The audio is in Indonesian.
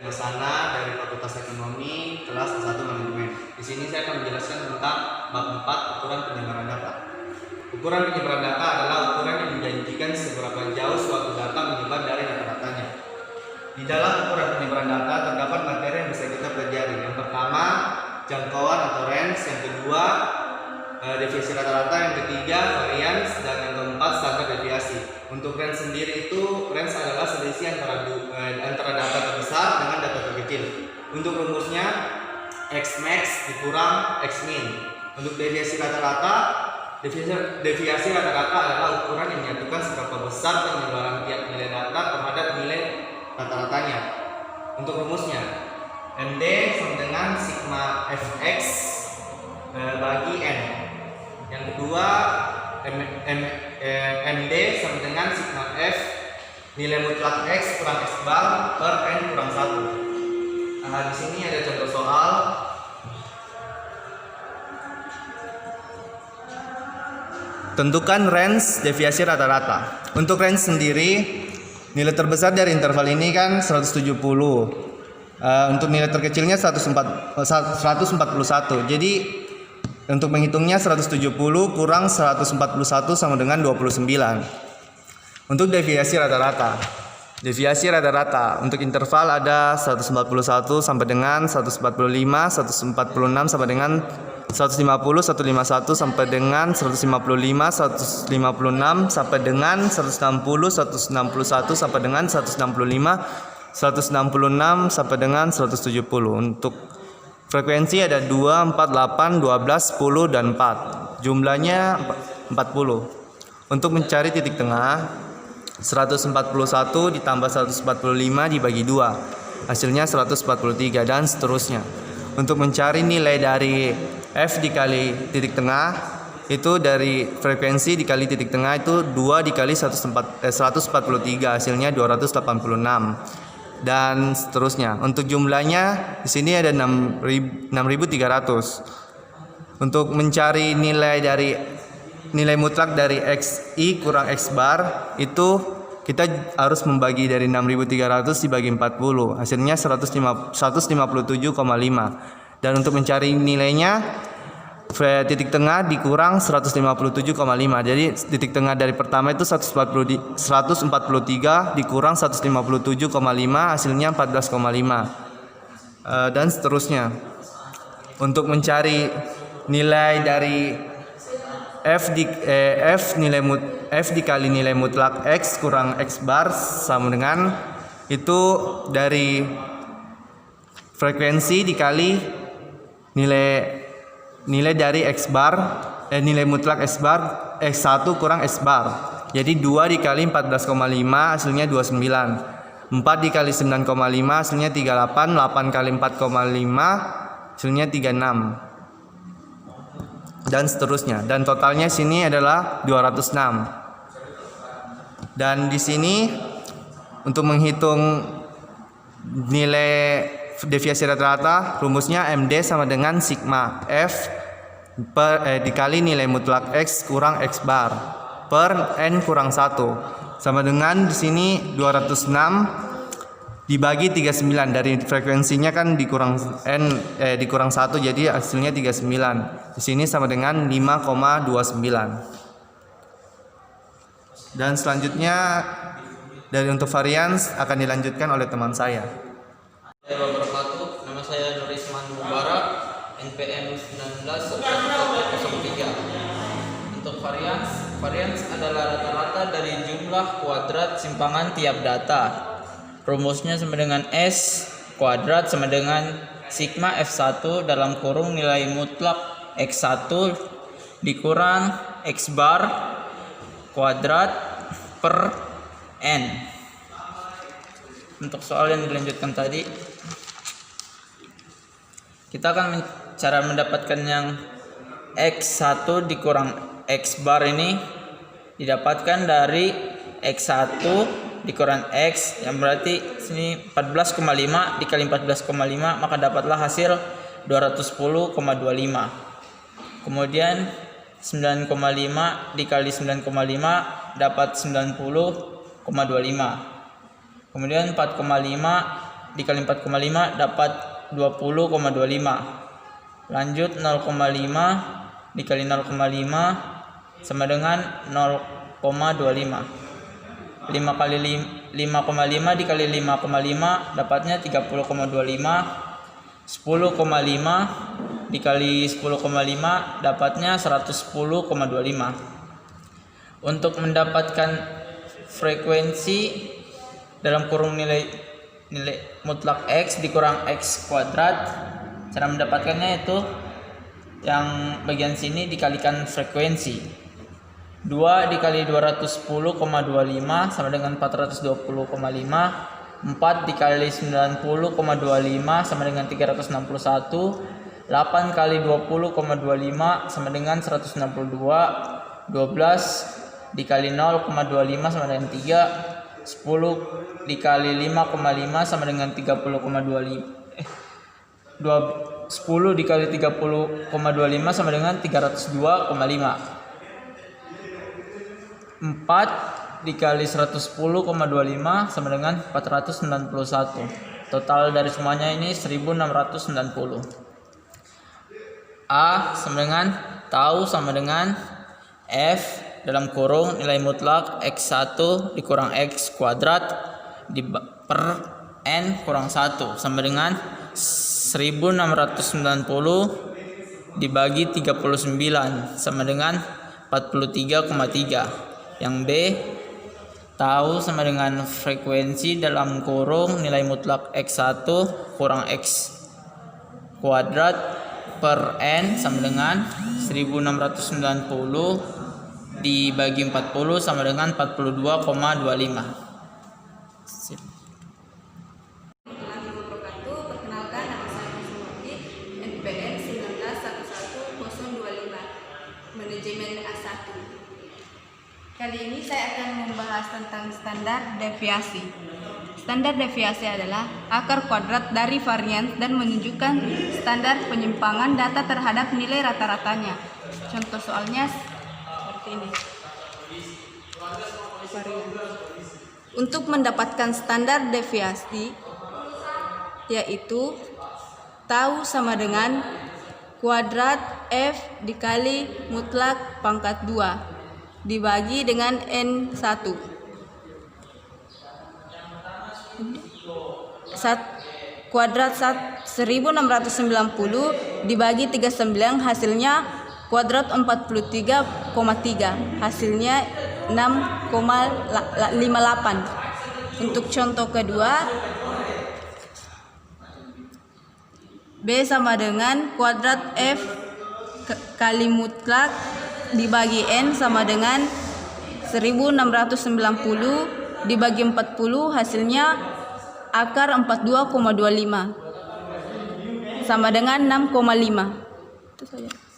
Sana dari Fakultas Ekonomi kelas S1 Manajemen. Di sini saya akan menjelaskan tentang bab 4 ukuran penyebaran data. Ukuran penyebaran data adalah ukuran yang menjanjikan seberapa jauh suatu data menyebar dari rata-ratanya. Di dalam ukuran penyebaran data terdapat materi yang bisa kita pelajari. Yang pertama, jangkauan atau range. Yang kedua, deviasi rata-rata. Yang ketiga, varians. Dan yang keempat, standar deviasi. Untuk range sendiri itu, range adalah selisih antara data terbesar dengan data terkecil. Untuk rumusnya, X max dikurang X min. Untuk deviasi rata-rata, deviasi rata-rata adalah ukuran yang menyatukan seberapa besar penyebaran tiap nilai data terhadap nilai rata-ratanya. Untuk rumusnya, MD sama dengan sigma Fx bagi N. Yang kedua, MD sama dengan sigma F nilai mutlak X kurang X bar per N kurang 1. Di sini ada contoh soal. Tentukan range deviasi rata-rata. Untuk range sendiri, nilai terbesar dari interval ini kan 170. Untuk nilai terkecilnya 141. Jadi untuk menghitungnya 170 kurang 141 sama dengan 29. Untuk deviasi rata-rata. Deviasi rata-rata untuk interval ada 141 sampai dengan 145, 146 sampai dengan 150, 151 sampai dengan 155, 156 sampai dengan 160, 161 sampai dengan 165, 166 sampai dengan 170. Untuk frekuensi ada 2, 4, 8, 12, 10 dan 4. Jumlahnya 40. Untuk mencari titik tengah, 141 ditambah 145 dibagi 2. Hasilnya 143 dan seterusnya. Untuk mencari nilai dari F dikali titik tengah, itu dari frekuensi dikali titik tengah itu 2 dikali 143, hasilnya 286 dan seterusnya. Untuk jumlahnya di sini ada 6.300. Untuk mencari nilai mutlak dari XI kurang X bar, itu kita harus membagi dari 6.300 dibagi 40, hasilnya 157,5. Dan untuk mencari nilainya, titik tengah dikurang 157,5. Jadi titik tengah dari pertama itu 143 dikurang 157,5, hasilnya 14,5. Dan seterusnya. Untuk mencari nilai dari F dikali nilai mutlak X kurang X bar sama dengan itu dari frekuensi dikali nilai dari X bar, nilai mutlak X bar X1 kurang X bar. Jadi 2 dikali 14,5 hasilnya 29. 4 dikali 9,5 hasilnya 38. 8 kali 4,5 hasilnya 36. Dan seterusnya. Dan totalnya sini adalah 206. Dan di sini untuk menghitung nilai deviasi rata-rata, rumusnya MD sama dengan sigma F dikali nilai mutlak X kurang X bar per N kurang 1 sama dengan di sini 206 dibagi 39. Dari frekuensinya kan dikurang dikurang 1, jadi hasilnya 39. Di sini sama dengan 5,29. Dan selanjutnya dari untuk varians akan dilanjutkan oleh teman saya. Nama saya Nurisman Mubarak, NPM 191103. Untuk varians adalah rata-rata dari jumlah kuadrat simpangan tiap data. Rumusnya sama dengan S kuadrat sama dengan sigma F1 dalam kurung nilai mutlak X1 dikurang X bar kuadrat per N. Untuk soal yang dilanjutkan tadi, kita akan cara mendapatkan yang X1 dikurang X bar ini didapatkan dari X1 dikurang X, yang berarti sini 14,5 dikali 14,5, maka dapatlah hasil 210,25. Kemudian 9,5 dikali 9,5 dapat 90,25. Kemudian 4,5 dikali 4,5 dapat 20,25. Lanjut 0,5 dikali 0,5 sama dengan 0,25. 5,5 dikali 5,5 dapatnya 30,25. 10,5 dikali 10,5 dapatnya 110,25. Untuk mendapatkan frekuensi dalam kurung nilai mutlak X dikurang X kuadrat, cara mendapatkannya itu yang bagian sini dikalikan frekuensi. 2 dikali 210,25 sama dengan 420,5. 4 dikali 90,25 sama dengan 361. 8 kali 20,25 sama dengan 162. 12 dikali 0,25 sama dengan 3. 10 dikali 5,5 sama dengan 30,25. 10 dikali 30,25 sama dengan 302,5. 4 dikali 110,25 sama dengan 491. Total dari semuanya ini 1690. A sama dengan tau sama dengan F dalam kurung nilai mutlak X1 dikurang X kuadrat per N kurang 1 sama dengan 1690 dibagi 39 sama dengan 43,3. Yang B tahu sama dengan frekuensi dalam kurung nilai mutlak X1 kurang X kuadrat per N sama dengan 1690 dibagi 40 sama dengan 42,25. Sip. Perkenalkan, nama saya Kusumawati, NPM 19111025, manajemen A1. Kali ini saya akan membahas tentang standar deviasi. Standar deviasi adalah akar kuadrat dari varians dan menunjukkan standar penyimpangan data terhadap nilai rata-ratanya. Contoh soalnya seperti ini. Untuk mendapatkan standar deviasi, yaitu tau sama dengan kuadrat F dikali mutlak pangkat 2 dibagi dengan N1. Kuadrat 1690 dibagi 39 hasilnya kuadrat 43,3, hasilnya 6,58. Untuk contoh kedua, B sama dengan kuadrat F kali mutlak dibagi N sama dengan 1690 dibagi 40 hasilnya akar 42,25 sama dengan 6,5. Itu saja.